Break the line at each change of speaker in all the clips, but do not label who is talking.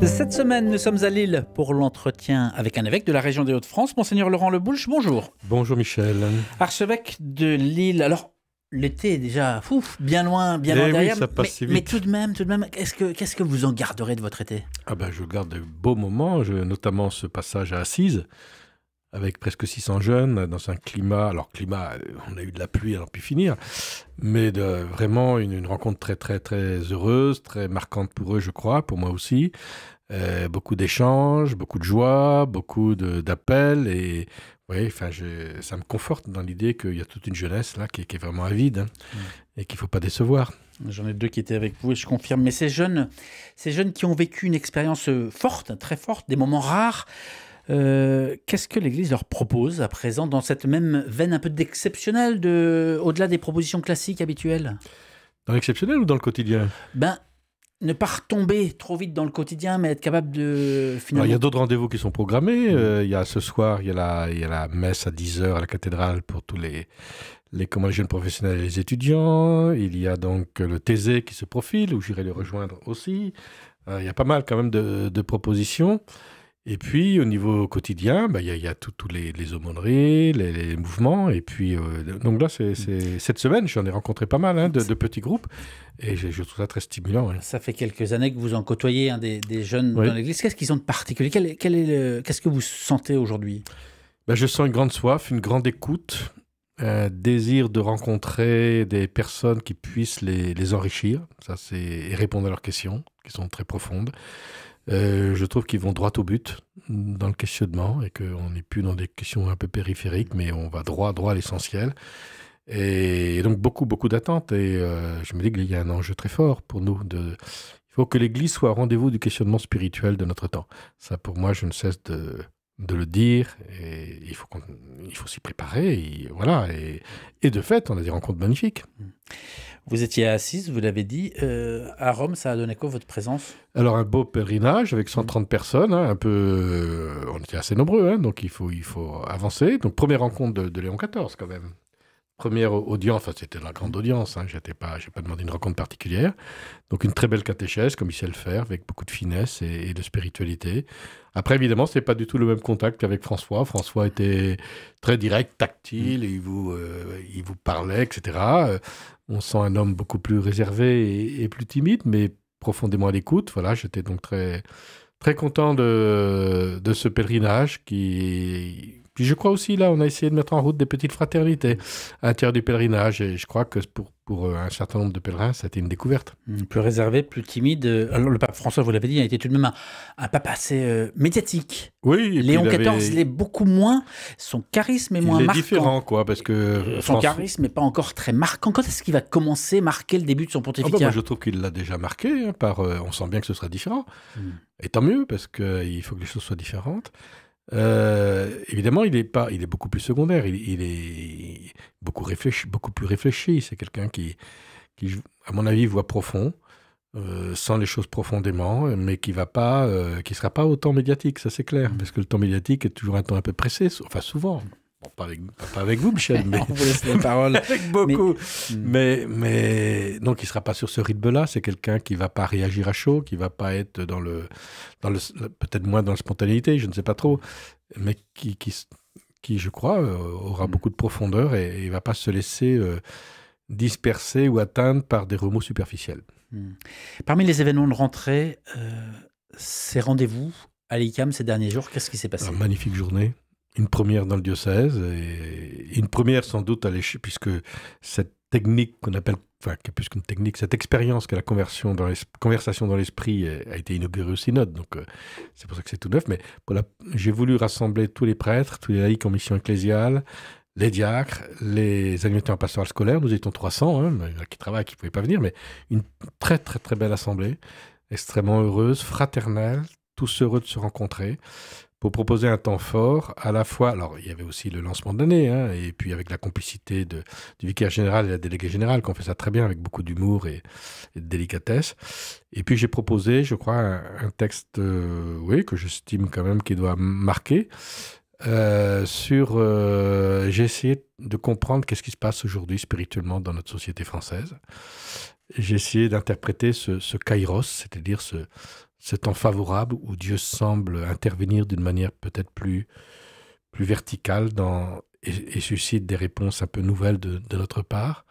Cette semaine, nous sommes à Lille pour l'entretien avec un évêque de la région des Hauts-de-France, Monseigneur Laurent Leboulch. Bonjour.
Bonjour Michel.
Archevêque de Lille. Alors, l'été est déjà bien loin derrière.
Oui, ça passe si vite.
Mais tout de même, qu'est-ce que vous en garderez de votre été?
Je garde de beaux moments, notamment ce passage à Assise, avec presque 600 jeunes, dans un climat, on a eu de la pluie, alors pu finir, mais vraiment une rencontre très, très, très heureuse, très marquante pour eux, je crois, pour moi aussi. Beaucoup d'échanges, beaucoup de joie, beaucoup d'appels, et oui, ça me conforte dans l'idée qu'il y a toute une jeunesse là qui est vraiment avide, et qu'il ne faut pas décevoir.
J'en ai deux qui étaient avec vous et je confirme. Mais ces jeunes qui ont vécu une expérience forte, très forte, des moments rares, qu'est-ce que l'Église leur propose à présent dans cette même veine un peu d'exceptionnel, au-delà des propositions classiques habituelles?
Dans l'exceptionnel ou dans le quotidien?
Ne pas retomber trop vite dans le quotidien, mais être capable de finalement...
Il y a d'autres rendez-vous qui sont programmés. Il y a ce soir, il y a la messe à 10h à la cathédrale pour tous les jeunes professionnels et les étudiants. Il y a donc le Thésée qui se profile, où j'irai les rejoindre aussi. Il y a pas mal quand même de propositions. Et puis, au niveau quotidien, il y a tous les aumôneries, les mouvements. Et puis, donc là, cette semaine, j'en ai rencontré pas mal de petits groupes. Et je trouve ça très stimulant. Ouais.
Ça fait quelques années que vous en côtoyez des jeunes dans l'Église. Qu'est-ce qu'ils ont de particulier? Qu'est-ce que vous sentez aujourd'hui?
Je sens une grande soif, une grande écoute, un désir de rencontrer des personnes qui puissent les enrichir. Et répondre à leurs questions, qui sont très profondes. Je trouve qu'ils vont droit au but dans le questionnement et qu'on n'est plus dans des questions un peu périphériques, mais on va droit à l'essentiel. Et donc beaucoup d'attentes. Et je me dis qu'il y a un enjeu très fort pour nous. Il faut que l'Église soit au rendez-vous du questionnement spirituel de notre temps. Ça, pour moi, je ne cesse de le dire. Et il faut s'y préparer. Et de fait, on a des rencontres magnifiques.
Vous étiez à Assise, vous l'avez dit. À Rome, ça a donné quoi, votre présence?
Alors, un beau pèlerinage avec 130 personnes, on était assez nombreux, donc il faut avancer. Donc, première rencontre de Léon XIV, quand même. Première audience, c'était la grande audience, j'ai pas demandé une rencontre particulière. Donc, une très belle catéchèse, comme il sait le faire, avec beaucoup de finesse et de spiritualité. Après, évidemment, ce n'est pas du tout le même contact qu'avec François. François était très direct, tactile, il vous parlait, etc. On sent un homme beaucoup plus réservé et plus timide, mais profondément à l'écoute. Voilà, j'étais donc très, très content de ce pèlerinage Puis je crois aussi, là, on a essayé de mettre en route des petites fraternités à l'intérieur du pèlerinage. Et je crois que pour un certain nombre de pèlerins, ça a été une découverte.
Plus réservé, plus timide. Alors, le pape François, vous l'avez dit, a été tout de même un pape assez médiatique.
Oui.
Léon XIV l'est beaucoup moins. Son charisme est moins marquant.
Il est différent, quoi, parce que...
Son charisme n'est pas encore très marquant. Quand est-ce qu'il va commencer à marquer le début de son pontificat?
Moi, je trouve qu'il l'a déjà marqué. On sent bien que ce sera différent. Et tant mieux, parce qu'il faut que les choses soient différentes. Évidemment, il est beaucoup plus secondaire. Il est beaucoup plus réfléchi. C'est quelqu'un qui, à mon avis, voit profond, sent les choses profondément, mais qui sera pas autant médiatique, ça c'est clair, parce que le temps médiatique est toujours un temps un peu pressé, enfin souvent. Bon, pas avec vous, Michel, mais
on vous laisse la parole.
avec beaucoup. Mais donc, il ne sera pas sur ce rythme-là. C'est quelqu'un qui ne va pas réagir à chaud, qui ne va pas être dans le peut-être moins dans la spontanéité, je ne sais pas trop, mais qui je crois, aura beaucoup de profondeur et il ne va pas se laisser disperser ou atteindre par des remous superficiels.
Parmi les événements de rentrée, ces rendez-vous à l'ICAM ces derniers jours, qu'est-ce qui s'est passé?
Magnifique journée. Une première dans le diocèse, et une première sans doute puisque cette technique qu'on appelle, qui est plus qu'une technique, cette expérience que la conversation dans l'esprit a été inaugurée au synode, donc c'est pour ça que c'est tout neuf, mais j'ai voulu rassembler tous les prêtres, tous les laïcs en mission ecclésiale, les diacres, les animateurs en pastoral scolaire, nous étions 300, qui travaillent, qui ne pouvaient pas venir, mais une très très très belle assemblée, extrêmement heureuse, fraternelle, tous heureux de se rencontrer, pour proposer un temps fort, à la fois, alors il y avait aussi le lancement de l'année, et puis avec la complicité du vicaire général et la déléguée générale, qui ont fait ça très bien, avec beaucoup d'humour et de délicatesse. Et puis j'ai proposé, je crois, un texte, que j'estime quand même qui doit marquer, j'ai essayé de comprendre qu'est-ce qui se passe aujourd'hui spirituellement dans notre société française. J'ai essayé d'interpréter ce kairos, c'est-à-dire ce temps favorable où Dieu semble intervenir d'une manière peut-être plus verticale et suscite des réponses un peu nouvelles de notre part,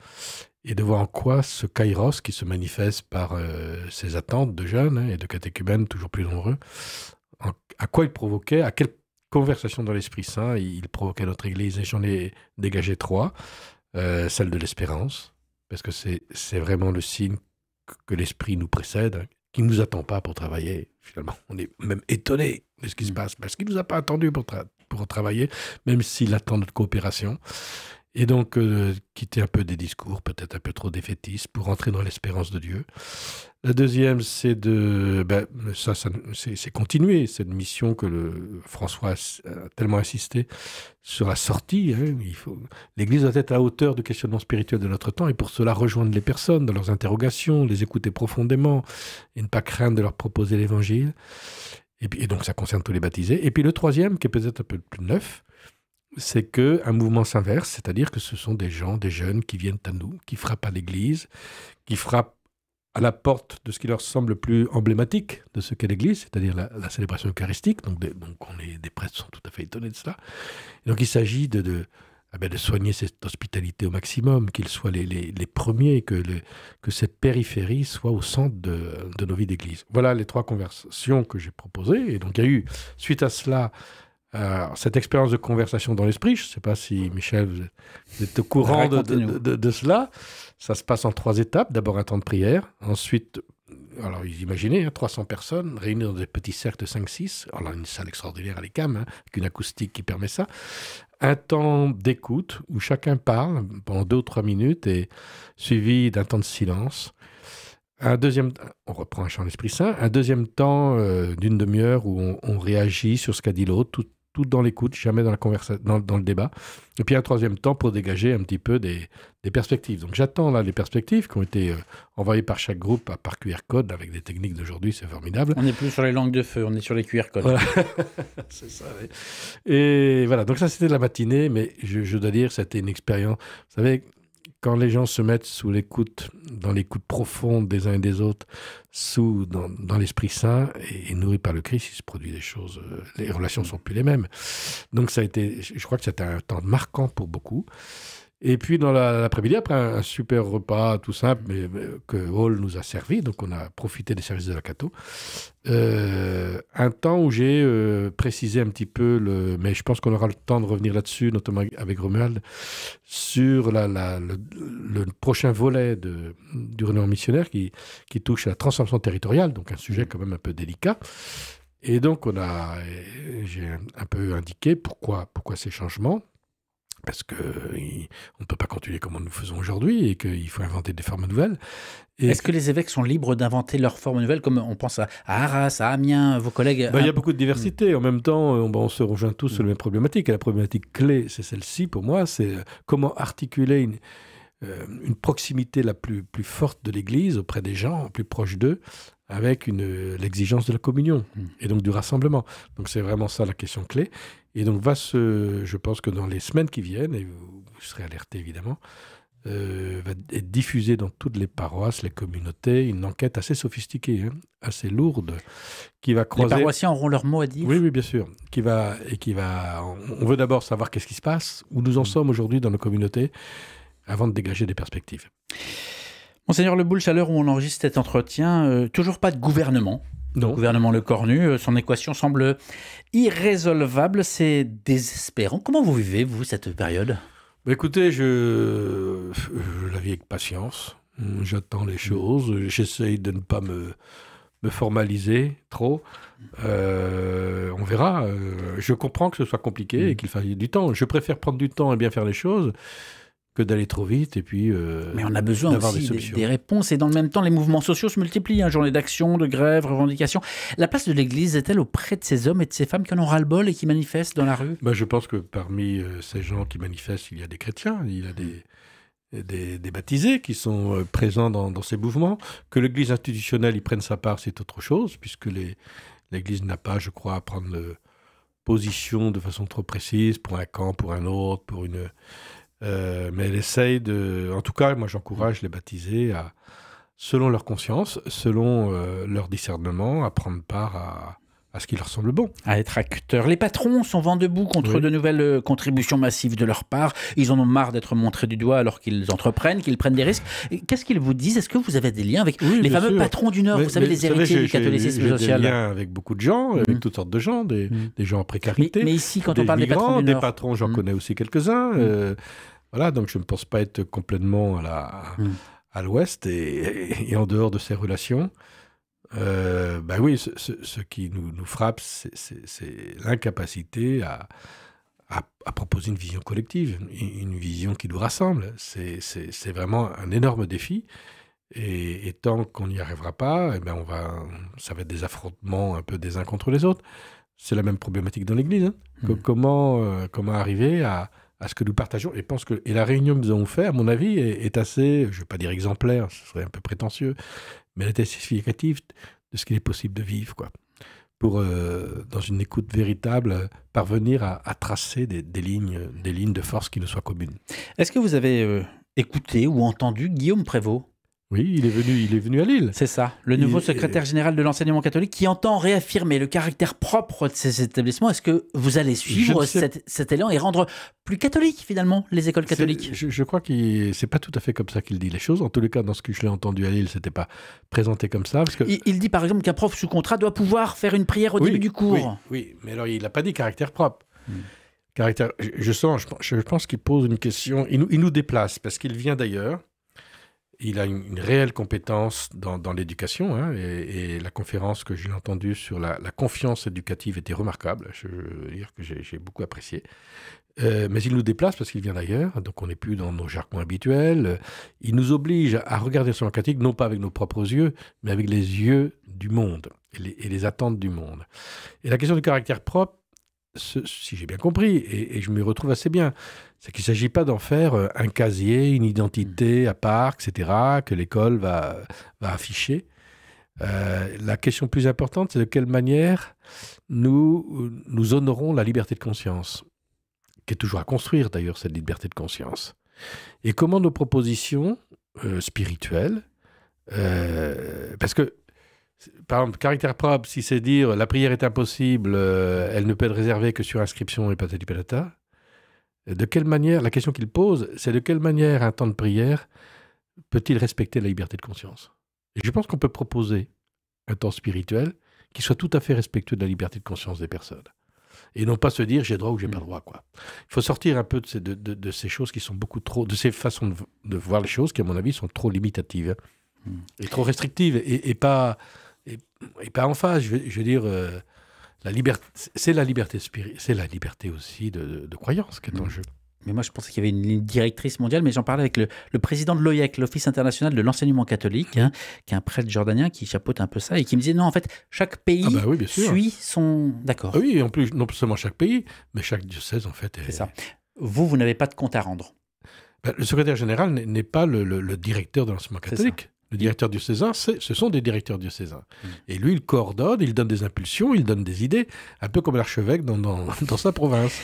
et de voir en quoi ce kairos qui se manifeste par ces attentes de jeunes et de catéchumènes toujours plus nombreux, à quoi il provoquait, à quelle conversation dans l'Esprit Saint il provoquait notre Église. Et j'en ai dégagé 3. Celle de l'espérance, parce que c'est vraiment le signe que l'Esprit nous précède, qu'il ne nous attend pas pour travailler. Finalement, on est même étonné de ce qui se passe, parce qu'il ne nous a pas attendu pour travailler, même s'il attend notre coopération. Et donc, quitter un peu des discours, peut-être un peu trop défaitistes, pour entrer dans l'espérance de Dieu. La deuxième, c'est c'est continuer cette mission que François a tellement insisté sur la sortie. Hein. L'Église doit être à hauteur du questionnement spirituel de notre temps, et pour cela rejoindre les personnes dans leurs interrogations, les écouter profondément, et ne pas craindre de leur proposer l'Évangile. Et donc, ça concerne tous les baptisés. Et puis le troisième, qui est peut-être un peu plus neuf, c'est qu'un mouvement s'inverse, c'est-à-dire que ce sont des gens, des jeunes qui viennent à nous, qui frappent à l'Église, qui frappent à la porte de ce qui leur semble le plus emblématique de ce qu'est l'Église, c'est-à-dire la célébration eucharistique. Donc des prêtres sont tout à fait étonnés de cela. Et donc il s'agit de soigner cette hospitalité au maximum, qu'ils soient les premiers, que cette périphérie soit au centre de nos vies d'Église. Voilà les 3 conversations que j'ai proposées. Et donc il y a eu, suite à cela, cette expérience de conversation dans l'esprit. Je ne sais pas si, Michel, vous êtes au courant de cela. Ça se passe en 3 étapes. D'abord, un temps de prière. Ensuite, alors vous imaginez, 300 personnes réunies dans des petits cercles de 5-6. Alors, une salle extraordinaire à l'ECAM, avec une acoustique qui permet ça. Un temps d'écoute où chacun parle pendant 2 ou 3 minutes, et suivi d'un temps de silence. Un deuxième, on reprend un chant de l'Esprit Saint. Un deuxième temps d'une demi-heure où on réagit sur ce qu'a dit l'autre, tout dans l'écoute, jamais dans la conversation, dans le débat. Et puis un troisième temps pour dégager un petit peu des perspectives. Donc j'attends là les perspectives qui ont été envoyées par chaque groupe par QR code avec des techniques d'aujourd'hui, c'est formidable.
On n'est plus sur les langues de feu, on est sur les QR codes.
Voilà. C'est ça, oui. Et voilà, donc ça c'était la matinée, mais je dois dire c'était une expérience, vous savez, quand les gens se mettent dans l'écoute profonde des uns et des autres, dans l'Esprit Saint et nourris par le Christ, il se produit des choses, les relations ne sont plus les mêmes. Donc je crois que c'était un temps marquant pour beaucoup. Et puis dans l'après-midi, après un super repas tout simple mais que Hall nous a servi, donc on a profité des services de la Cato, un temps où j'ai précisé un petit peu, mais je pense qu'on aura le temps de revenir là-dessus, notamment avec Romuald, sur le prochain volet du Renouveau missionnaire qui touche à la transformation territoriale, donc un sujet quand même un peu délicat. Et donc j'ai un peu indiqué pourquoi ces changements. Parce qu'on ne peut pas continuer comme nous faisons aujourd'hui et qu'il faut inventer des formes nouvelles.
Est-ce que les évêques sont libres d'inventer leurs formes nouvelles, comme on pense à Arras, à Amiens, vos collègues
Il y a beaucoup de diversité. En même temps, on se rejoint tous sur les mêmes problématiques. Et la problématique clé, c'est celle-ci pour moi, c'est comment articuler une proximité la plus forte de l'Église auprès des gens, plus proche d'eux, avec l'exigence de la communion et donc du rassemblement. Donc c'est vraiment ça la question clé. Et donc je pense que dans les semaines qui viennent, et vous serez alertés évidemment, va être diffusée dans toutes les paroisses, les communautés, une enquête assez sophistiquée, assez lourde, qui va croiser...
Les paroissiens auront leur mot à dire.
Oui, bien sûr. On veut d'abord savoir qu'est-ce qui se passe, où nous en sommes aujourd'hui dans nos communautés, avant de dégager des perspectives.
Monseigneur Le Boulch, à l'heure où on enregistre cet entretien, toujours pas de gouvernement.
Non.
Le gouvernement Lecornu, son équation semble irrésolvable, c'est désespérant. Comment vous vivez, vous, cette période ?
Écoutez, je la vis avec patience. J'attends les choses. J'essaye de ne pas me formaliser trop. On verra. Je comprends que ce soit compliqué et qu'il faille du temps. Je préfère prendre du temps et bien faire les choses que d'aller trop vite et puis
mais on a besoin aussi des réponses, et dans le même temps les mouvements sociaux se multiplient, journées d'action, de grève, revendications. La place de l'Église est-elle auprès de ces hommes et de ces femmes qui en ont ras-le-bol et qui manifestent dans la rue ?
Je pense que parmi ces gens qui manifestent, il y a des chrétiens, il y a des baptisés qui sont présents dans ces mouvements. Que l'Église institutionnelle y prenne sa part, c'est autre chose, puisque l'Église n'a pas, je crois, à prendre position de façon trop précise pour un camp, pour un autre, pour une... mais elle essaye en tout cas, moi j'encourage les baptisés à selon leur conscience, selon leur discernement, à prendre part à ce qui leur semble bon.
À être acteurs. Les patrons sont vent debout contre de nouvelles contributions massives de leur part. Ils en ont marre d'être montrés du doigt alors qu'ils entreprennent, qu'ils prennent des risques. Qu'est-ce qu'ils vous disent? Est-ce que vous avez des liens avec les fameux patrons du Nord? Vous savez, les héritiers du catholicisme social.
J'ai des liens avec beaucoup de gens, avec toutes sortes de gens, des gens en précarité.
Mais ici, quand on parle des patrons du Nord...
Des patrons, j'en connais aussi quelques-uns. Voilà, donc je ne pense pas être complètement à l'ouest et en dehors de ces relations. Oui, ce qui nous frappe, c'est l'incapacité à proposer une vision collective, une vision qui nous rassemble. C'est vraiment un énorme défi. Et tant qu'on n'y arrivera pas, ça va être des affrontements un peu des uns contre les autres. C'est la même problématique dans l'Église. Comment arriver à ce que nous partageons. Et la réunion que nous avons faite, à mon avis, est assez, je ne vais pas dire exemplaire, ce serait un peu prétentieux, mais elle est assez significative de ce qu'il est possible de vivre, quoi. Pour, dans une écoute véritable, parvenir à tracer des lignes de force qui nous soient communes.
Est-ce que vous avez écouté ou entendu Guillaume Prévost?
Oui, il est venu à Lille.
C'est ça, le nouveau secrétaire général de l'enseignement catholique qui entend réaffirmer le caractère propre de ces établissements. Est-ce que vous allez suivre cet élan et rendre plus catholiques, finalement, les écoles catholiques?
Je crois que c'est pas tout à fait comme ça qu'il dit les choses. En tous les cas, dans ce que je l'ai entendu à Lille, c'était pas présenté comme ça. Parce que...
il dit, par exemple, qu'un prof sous contrat doit pouvoir faire une prière au début du cours.
Oui, mais alors il n'a pas dit caractère propre. Je pense qu'il pose une question. Il nous déplace, parce qu'il vient d'ailleurs. Il a une réelle compétence dans l'éducation, et la conférence que j'ai entendue sur la confiance éducative était remarquable. Je veux dire que j'ai beaucoup apprécié. Mais il nous déplace parce qu'il vient d'ailleurs, donc on n'est plus dans nos jargons habituels. Il nous oblige à regarder son catholique, non pas avec nos propres yeux, mais avec les yeux du monde et les attentes du monde. Et la question du caractère propre, si j'ai bien compris, et je me retrouve assez bien, c'est qu'il ne s'agit pas d'en faire un casier, une identité à part, etc., que l'école va afficher. La question plus importante, c'est de quelle manière nous honorons la liberté de conscience, qui est toujours à construire d'ailleurs, cette liberté de conscience. Et comment nos propositions spirituelles, parce que par exemple, caractère propre, si c'est dire la prière est impossible, elle ne peut être réservée que sur inscription et patati patata. De quelle manière, la question qu'il pose, c'est de quelle manière un temps de prière peut-il respecter la liberté de conscience? Et je pense qu'on peut proposer un temps spirituel qui soit tout à fait respectueux de la liberté de conscience des personnes. Et non pas se dire j'ai droit ou j'ai pas droit, quoi. Il faut sortir un peu de ces choses qui sont beaucoup trop, de ces façons de voir les choses qui, à mon avis, sont trop limitatives et trop restrictives et pas en phase. Je veux dire, la liberté, c'est la liberté aussi de croyance qui est en jeu.
Mais moi, je pensais qu'il y avait une ligne directrice mondiale, mais j'en parlais avec le président de l'OIEC, l'Office international de l'enseignement catholique, qui est un prêtre jordanien qui chapeaute un peu ça, et qui me disait, non, en fait, chaque pays suit son... D'accord.
Oui, en plus, non seulement chaque pays, mais chaque diocèse, en fait.
C'est ça. Vous n'avez pas de compte à rendre.
Le secrétaire général n'est pas le directeur de l'enseignement catholique. Le directeur diocésain, ce sont des directeurs diocésains. Et lui, il coordonne, il donne des impulsions, il donne des idées, un peu comme l'archevêque dans sa province.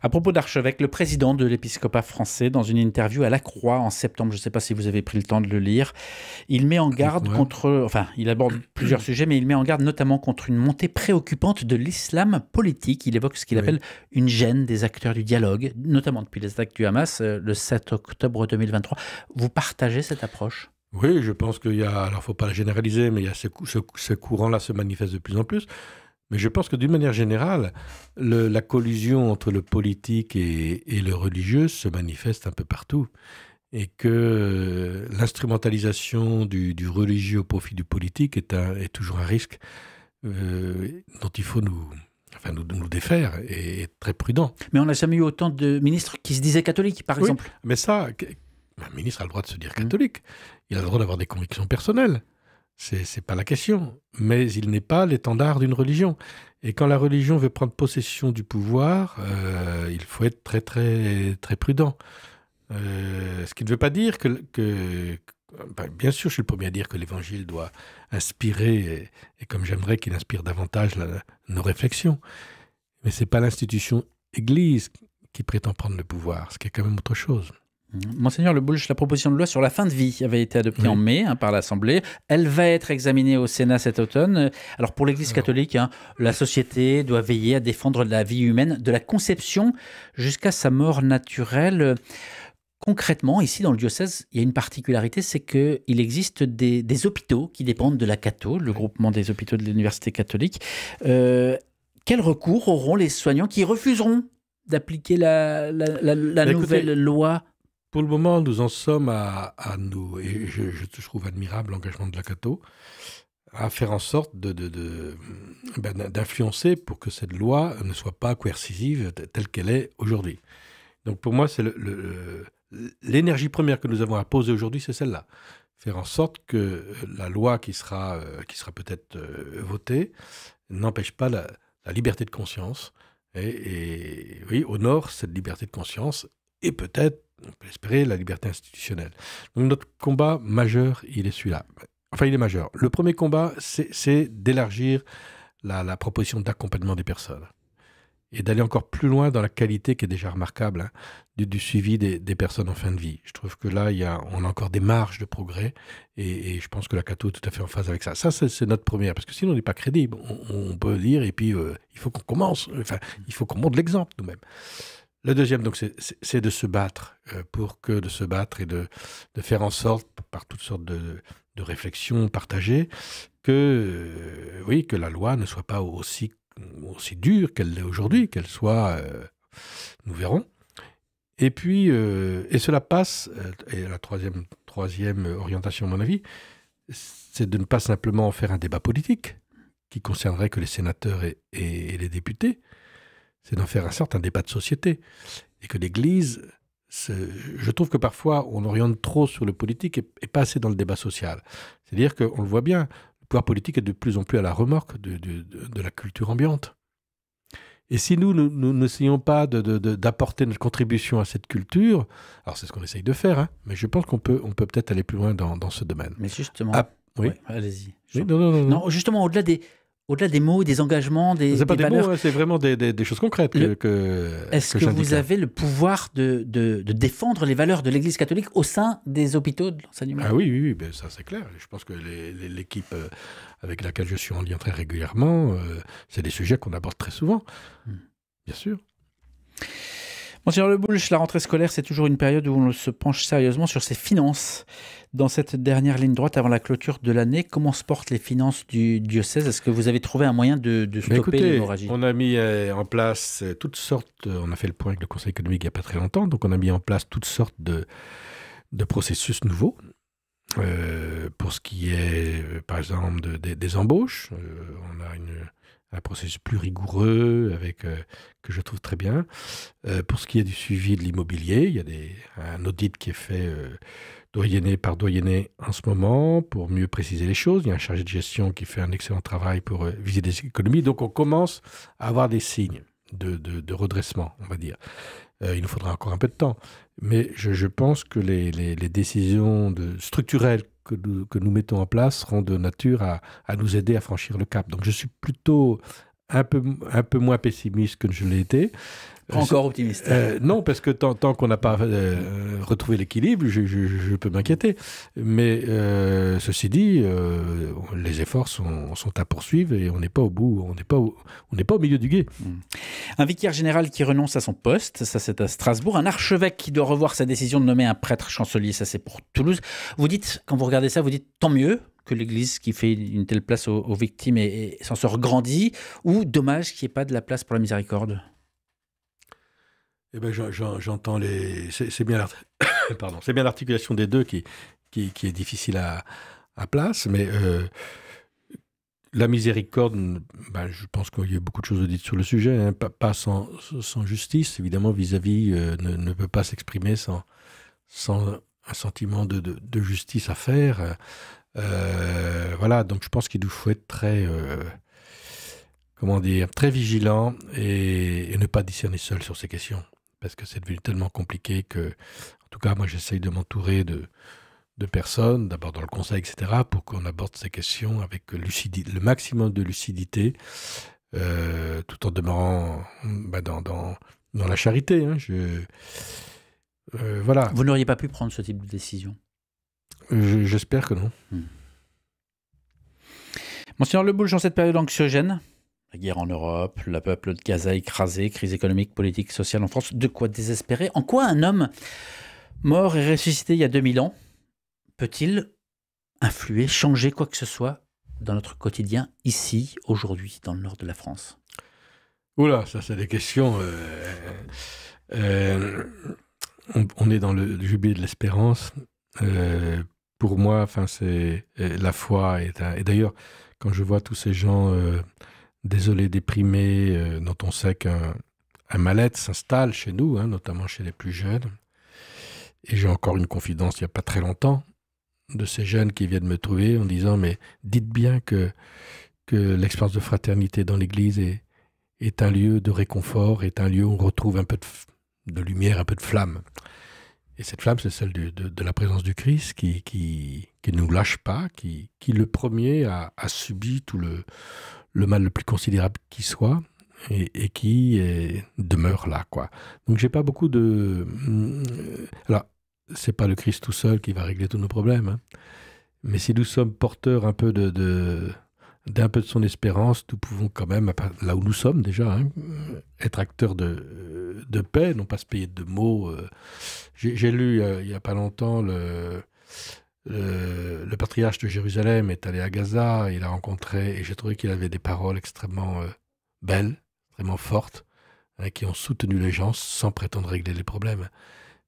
À
propos d'archevêque, le président de l'épiscopat français, dans une interview à La Croix en septembre, je ne sais pas si vous avez pris le temps de le lire, il met en garde contre... Enfin, il aborde plusieurs sujets, mais il met en garde notamment contre une montée préoccupante de l'islam politique. Il évoque ce qu'il appelle une gêne des acteurs du dialogue, notamment depuis les attaques du Hamas, le 7 octobre 2023. Vous partagez cette approche ?
Oui, je pense qu'il y a, alors il ne faut pas la généraliser, mais il y a ce courant-là se manifeste de plus en plus. Mais je pense que d'une manière générale, la collusion entre le politique et le religieux se manifeste un peu partout. Et que l'instrumentalisation du religieux au profit du politique est toujours un risque dont il faut nous défaire et être très prudent.
Mais on n'a jamais eu autant de ministres qui se disaient catholiques, par exemple.
Mais ça... Un ministre a le droit de se dire catholique. Il a le droit d'avoir des convictions personnelles. C'est pas la question. Mais il n'est pas l'étendard d'une religion. Et quand la religion veut prendre possession du pouvoir, il faut être très, très, très prudent. Ce qui ne veut pas dire que bien sûr, je suis le premier à dire que l'Évangile doit inspirer, et comme j'aimerais qu'il inspire davantage nos réflexions. Mais ce n'est pas l'institution Église qui prétend prendre le pouvoir, ce qui est quand même autre chose.
Monseigneur Le Boulch, la proposition de loi sur la fin de vie avait été adoptée en mai par l'Assemblée. Elle va être examinée au Sénat cet automne. Alors pour l'Église catholique, la société doit veiller à défendre la vie humaine de la conception jusqu'à sa mort naturelle. Concrètement, ici dans le diocèse, il y a une particularité, c'est qu'il existe des hôpitaux qui dépendent de la Catho, le groupement des hôpitaux de l'Université catholique. Quel recours auront les soignants qui refuseront d'appliquer la nouvelle loi?
Pour le moment, nous en sommes à nous, et je trouve admirable l'engagement de la Catho, à faire en sorte d'influencer pour que cette loi ne soit pas coercitive telle qu'elle est aujourd'hui. Donc pour moi, c'est l'énergie première que nous avons à poser aujourd'hui, c'est celle-là. Faire en sorte que la loi qui sera peut-être votée n'empêche pas la liberté de conscience et oui, honore cette liberté de conscience et peut-être, on peut espérer, la liberté institutionnelle. Donc notre combat majeur, il est celui-là. Enfin, il est majeur. Le premier combat, c'est d'élargir la proposition d'accompagnement des personnes et d'aller encore plus loin dans la qualité qui est déjà remarquable du suivi des personnes en fin de vie. Je trouve que là, on a encore des marges de progrès et je pense que la Catho est tout à fait en phase avec ça. Ça, c'est notre première, parce que sinon, on n'est pas crédible. On peut dire, et puis il faut qu'on commence, enfin, il faut qu'on montre l'exemple nous-mêmes. Le deuxième, donc, c'est de se battre et de faire en sorte, par toutes sortes de réflexions partagées, que la loi ne soit pas aussi dure qu'elle l'est aujourd'hui, qu'elle soit, nous verrons. Et puis, et cela passe, et la troisième orientation, à mon avis, c'est de ne pas simplement faire un débat politique qui concernerait que les sénateurs et les députés, c'est d'en faire un certain débat de société. Et que l'Église, je trouve que parfois, on oriente trop sur le politique et pas assez dans le débat social. C'est-à-dire qu'on le voit bien, le pouvoir politique est de plus en plus à la remorque de la culture ambiante. Et si nous n'essayons pas d'apporter notre contribution à cette culture, alors c'est ce qu'on essaye de faire, mais je pense qu'on peut peut-être aller plus loin dans ce domaine.
Mais justement,
oui.
Ouais, allez-y.
Oui, non,
justement, au-delà des mots, des engagements, des
c'est pas des
valeurs,
mots, c'est vraiment des choses concrètes
Est-ce que vous avez le pouvoir de défendre les valeurs de l'Église catholique au sein des hôpitaux de l'enseignement?
Ah oui, ben ça c'est clair. Je pense que l'équipe avec laquelle je suis en lien très régulièrement, c'est des sujets qu'on aborde très souvent, bien sûr.
Monseigneur Le Boulch, la rentrée scolaire, c'est toujours une période où on se penche sérieusement sur ses finances. Dans cette dernière ligne droite avant la clôture de l'année, comment se portent les finances du diocèse? Est-ce que vous avez trouvé un moyen de stopper l'hémorragie?
On a mis en place toutes sortes, on a fait le point avec le Conseil économique il n'y a pas très longtemps, donc on a mis en place toutes sortes de processus nouveaux. Pour ce qui est, par exemple, des embauches, on a un processus plus rigoureux que je trouve très bien. Pour ce qui est du suivi de l'immobilier, il y a un audit qui est fait doyenné par doyenné en ce moment pour mieux préciser les choses. Il y a un chargé de gestion qui fait un excellent travail pour viser des économies. Donc on commence à avoir des signes de redressement, on va dire. Il nous faudra encore un peu de temps. Mais je pense que les décisions structurelles que nous mettons en place seront de nature à nous aider à franchir le cap. Donc je suis plutôt un peu moins pessimiste que je l'ai été.
Encore optimiste.
Non, parce que tant qu'on n'a pas retrouvé l'équilibre, je peux m'inquiéter. Mais ceci dit, les efforts sont à poursuivre et on n'est pas au bout, on n'est pas au milieu du gué.
Un vicaire général qui renonce à son poste, ça c'est à Strasbourg. Un archevêque qui doit revoir sa décision de nommer un prêtre chancelier, ça c'est pour Toulouse. Vous dites, quand vous regardez ça, vous dites tant mieux que l'Église qui fait une telle place aux victimes et s'en sort grandie, ou dommage qu'il n'y ait pas de la place pour la miséricorde?
Eh ben, j'entends c'est bien pardon, c'est bien l'articulation des deux qui est difficile à place, mais la miséricorde, je pense qu'il y a beaucoup de choses à dire sur le sujet, pas sans justice, évidemment, vis-à-vis ne peut pas s'exprimer sans un sentiment de justice à faire. Voilà, donc je pense qu'il nous faut être très très vigilant et ne pas discerner seul sur ces questions. Parce que c'est devenu tellement compliqué que, en tout cas, moi, j'essaye de m'entourer de personnes, d'abord dans le conseil, etc., pour qu'on aborde ces questions avec le maximum de lucidité, tout en demeurant dans la charité. Voilà.
Vous n'auriez pas pu prendre ce type de décision?
J'espère que non.
Monseigneur Lebouche, dans cette période anxiogène, la guerre en Europe, le peuple de Gaza écrasé, crise économique, politique, sociale en France, de quoi désespérer? En quoi un homme mort et ressuscité il y a 2000 ans peut-il influer, changer quoi que ce soit dans notre quotidien, ici, aujourd'hui, dans le nord de la France?
Oula, ça c'est des questions... on est dans le jubilé de l'espérance. Pour moi, c'est la foi. Et d'ailleurs, quand je vois tous ces gens désolés, déprimés, dont on sait qu'un mal-être s'installe chez nous, notamment chez les plus jeunes, et j'ai encore une confidence il n'y a pas très longtemps, de ces jeunes qui viennent me trouver en disant « Mais dites bien que l'expérience de fraternité dans l'Église est un lieu de réconfort, est un lieu où on retrouve un peu de lumière, un peu de flamme. » Et cette flamme, c'est celle de la présence du Christ qui ne nous lâche pas, qui le premier a subi tout le mal le plus considérable qui soit et qui demeure là, quoi. Donc j'ai pas beaucoup de... Alors, c'est pas le Christ tout seul qui va régler tous nos problèmes, mais si nous sommes porteurs un peu d'un peu de son espérance, nous pouvons quand même, là où nous sommes déjà, être acteurs de paix, non pas se payer de mots. J'ai lu il n'y a pas longtemps, le patriarche de Jérusalem est allé à Gaza, il a rencontré, et j'ai trouvé qu'il avait des paroles extrêmement belles, extrêmement fortes, qui ont soutenu les gens sans prétendre régler les problèmes.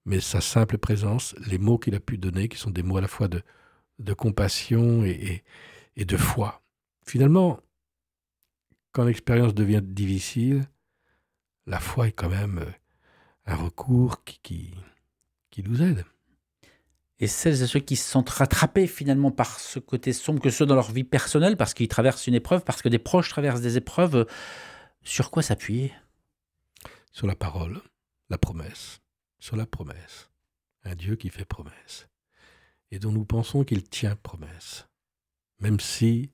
Mais sa simple présence, les mots qu'il a pu donner, qui sont des mots à la fois de compassion et de foi. Finalement, quand l'expérience devient difficile, la foi est quand même un recours qui nous aide.
Et celles et ceux qui se sentent rattrapés finalement par ce côté sombre, que ce soit dans leur vie personnelle, parce qu'ils traversent une épreuve, parce que des proches traversent des épreuves, sur quoi s'appuyer?
Sur la parole, la promesse, sur la promesse. Un Dieu qui fait promesse et dont nous pensons qu'il tient promesse, même si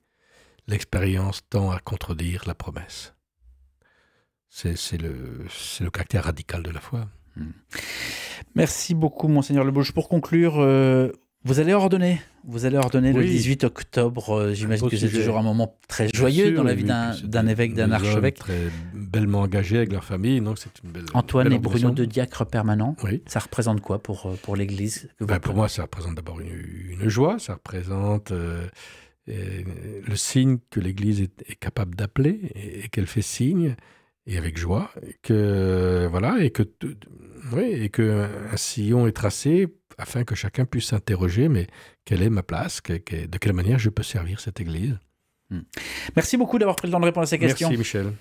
l'expérience tend à contredire la promesse. C'est le caractère radical de la foi.
Merci beaucoup, Monseigneur Lebouche. Pour conclure, vous allez ordonner le 18 octobre. J'imagine que c'est toujours un moment très joyeux dans la vie d'un évêque, d'un archevêque.
Très bellement engagés avec leur famille. Donc c'est une belle,
Antoine
belle
et Bruno de diacres permanents.
Oui.
Ça représente quoi pour l'Église?
Pour moi, ça représente d'abord une joie. Ça représente le signe que l'Église est capable d'appeler et qu'elle fait signe. Et avec joie, et que un sillon est tracé afin que chacun puisse s'interroger, mais quelle est ma place, de quelle manière je peux servir cette Église.
Merci beaucoup d'avoir pris le temps de répondre à ces questions.
Merci Michel.